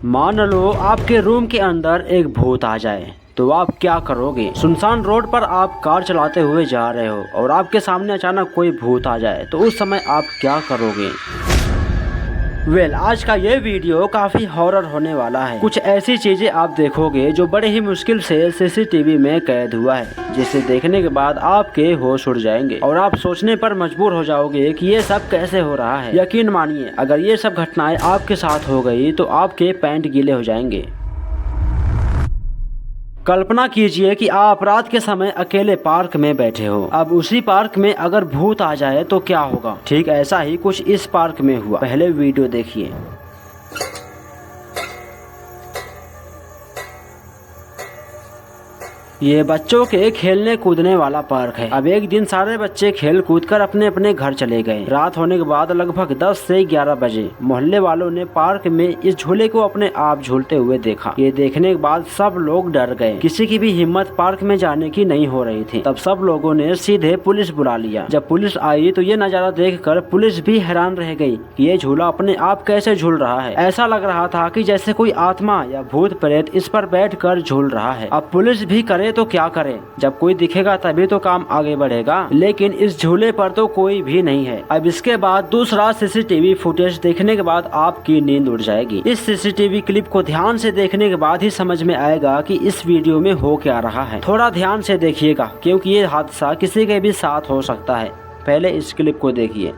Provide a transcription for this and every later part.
मान लो आपके रूम के अंदर एक भूत आ जाए तो आप क्या करोगे। सुनसान रोड पर आप कार चलाते हुए जा रहे हो और आपके सामने अचानक कोई भूत आ जाए तो उस समय आप क्या करोगे। आज का ये वीडियो काफी हॉरर होने वाला है। कुछ ऐसी चीजें आप देखोगे जो बड़े ही मुश्किल से सीसीटीवी में कैद हुआ है, जिसे देखने के बाद आपके होश उड़ जाएंगे और आप सोचने पर मजबूर हो जाओगे कि ये सब कैसे हो रहा है। यकीन मानिए, अगर ये सब घटनाएं आपके साथ हो गई तो आपके पैंट गीले हो जाएंगे। कल्पना कीजिए कि आप रात के समय अकेले पार्क में बैठे हो। अब उसी पार्क में अगर भूत आ जाए तो क्या होगा। ठीक ऐसा ही कुछ इस पार्क में हुआ। पहले वीडियो देखिए। ये बच्चों के खेलने कूदने वाला पार्क है। अब एक दिन सारे बच्चे खेल कूद कर अपने अपने घर चले गए। रात होने के बाद लगभग 10 से 11 बजे मोहल्ले वालों ने पार्क में इस झूले को अपने आप झूलते हुए देखा। ये देखने के बाद सब लोग डर गए। किसी की भी हिम्मत पार्क में जाने की नहीं हो रही थी। तब सब लोगों ने सीधे पुलिस बुला लिया। जब पुलिस आई तो ये नजारा देखकर पुलिस भी हैरान रह गई कि ये झूला अपने आप कैसे झूल रहा है। ऐसा लग रहा था कि जैसे कोई आत्मा या भूत प्रेत इस पर बैठकर झूल रहा है। अब पुलिस भी करे तो क्या करें, जब कोई दिखेगा तभी तो काम आगे बढ़ेगा। लेकिन इस झूले पर तो कोई भी नहीं है। अब इसके बाद दूसरा सीसीटीवी फुटेज देखने के बाद आपकी नींद उड़ जाएगी। इस सीसीटीवी क्लिप को ध्यान से देखने के बाद ही समझ में आएगा कि इस वीडियो में हो क्या रहा है। थोड़ा ध्यान से देखिएगा क्योंकि ये हादसा किसी के भी साथ हो सकता है। पहले इस क्लिप को देखिए।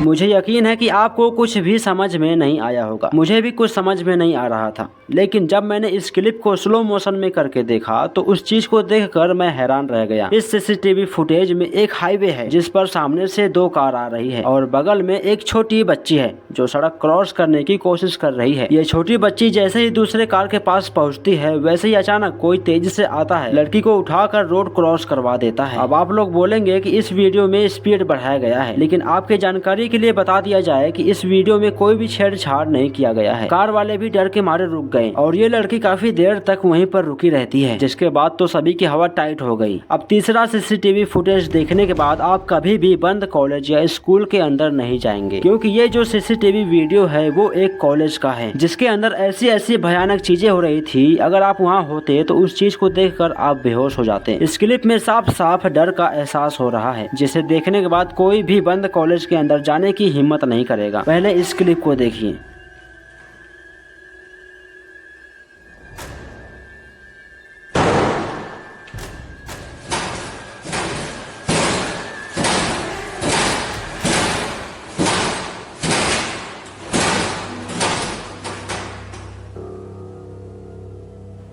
मुझे यकीन है कि आपको कुछ भी समझ में नहीं आया होगा। मुझे भी कुछ समझ में नहीं आ रहा था, लेकिन जब मैंने इस क्लिप को स्लो मोशन में करके देखा तो उस चीज को देखकर मैं हैरान रह गया। इस सीसीटीवी फुटेज में एक हाईवे है जिस पर सामने से 2 कार आ रही है और बगल में एक छोटी बच्ची है जो सड़क क्रॉस करने की कोशिश कर रही है। ये छोटी बच्ची जैसे ही दूसरे कार के पास पहुंचती है वैसे ही अचानक कोई तेजी से आता है, लड़की को उठाकर रोड क्रॉस करवा देता है। अब आप लोग बोलेंगे कि इस वीडियो में स्पीड बढ़ाया गया है, लेकिन आपके जानकारी के लिए बता दिया जाए कि इस वीडियो में कोई भी छेड़छाड़ नहीं किया गया है। कार वाले भी डर के मारे रुक गए और ये लड़की काफी देर तक वहीं पर रुकी रहती है, जिसके बाद तो सभी की हवा टाइट हो गई। अब तीसरा सीसीटीवी फुटेज देखने के बाद आप कभी भी बंद कॉलेज या स्कूल के अंदर नहीं जाएंगे, क्योंकि ये जो सीसीटीवी वीडियो है वो एक कॉलेज का है जिसके अंदर ऐसी ऐसी भयानक चीजें हो रही थी। अगर आप वहाँ होते तो उस चीज को देखकर आप बेहोश हो जाते। इस क्लिप में साफ साफ डर का एहसास हो रहा है, जिसे देखने के बाद कोई भी बंद कॉलेज के अंदर जाने की हिम्मत नहीं करेगा। पहले इस क्लिप को देखिए।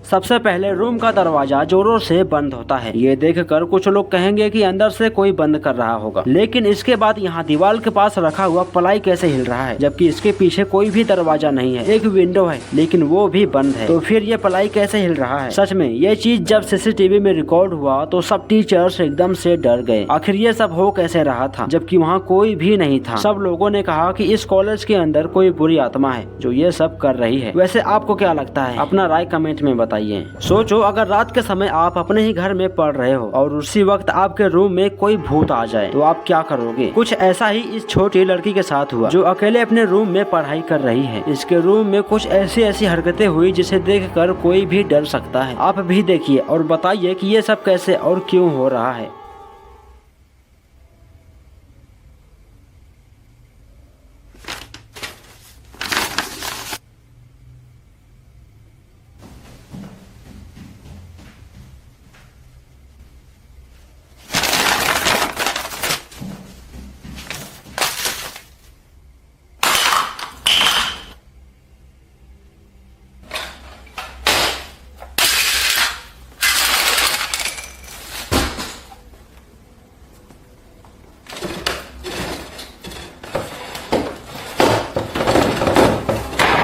सबसे पहले रूम का दरवाजा जोरों से बंद होता है। ये देखकर कुछ लोग कहेंगे कि अंदर से कोई बंद कर रहा होगा, लेकिन इसके बाद यहाँ दीवार के पास रखा हुआ प्लाई कैसे हिल रहा है, जबकि इसके पीछे कोई भी दरवाजा नहीं है। एक विंडो है लेकिन वो भी बंद है, तो फिर ये प्लाई कैसे हिल रहा है। सच में ये चीज जब सीसीटीवी में रिकॉर्ड हुआ तो सब टीचर्स एकदम से डर गए। आखिर ये सब हो कैसे रहा था जबकि वहाँ कोई भी नहीं था। सब लोगों ने कहा कि इस कॉलेज के अंदर कोई बुरी आत्मा है जो ये सब कर रही है। वैसे आपको क्या लगता है, अपना राय कमेंट में बताइए। सोचो, अगर रात के समय आप अपने ही घर में पढ़ रहे हो और उसी वक्त आपके रूम में कोई भूत आ जाए तो आप क्या करोगे। कुछ ऐसा ही इस छोटी लड़की के साथ हुआ जो अकेले अपने रूम में पढ़ाई कर रही है। इसके रूम में कुछ ऐसी ऐसी हरकतें हुई जिसे देखकर कोई भी डर सकता है। आप भी देखिए और बताइए कि ये सब कैसे और क्यों हो रहा है।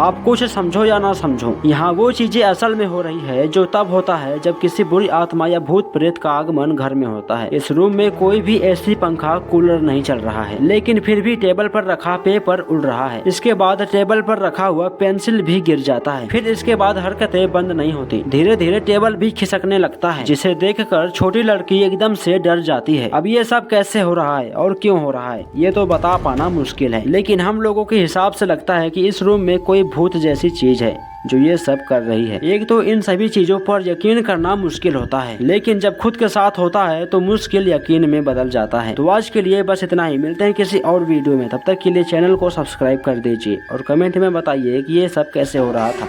आप कुछ समझो या ना समझो, यहाँ वो चीजें असल में हो रही है जो तब होता है जब किसी बुरी आत्मा या भूत प्रेत का आगमन घर में होता है। इस रूम में कोई भी एसी, पंखा, कूलर नहीं चल रहा है, लेकिन फिर भी टेबल पर रखा पेपर उड़ रहा है। इसके बाद टेबल पर रखा हुआ पेंसिल भी गिर जाता है। फिर इसके बाद हरकतें बंद नहीं होती, धीरे धीरे टेबल भी खिसकने लगता है, जिसे देखकर छोटी लड़की एकदम से डर जाती है। अब ये सब कैसे हो रहा है और क्यों हो रहा है ये तो बता पाना मुश्किल है, लेकिन हम लोगों के हिसाब से लगता है कि इस रूम में कोई भूत जैसी चीज है जो ये सब कर रही है। एक तो इन सभी चीजों पर यकीन करना मुश्किल होता है, लेकिन जब खुद के साथ होता है तो मुश्किल यकीन में बदल जाता है। तो आज के लिए बस इतना ही, मिलते हैं किसी और वीडियो में। तब तक के लिए चैनल को सब्सक्राइब कर दीजिए और कमेंट में बताइए कि ये सब कैसे हो रहा था।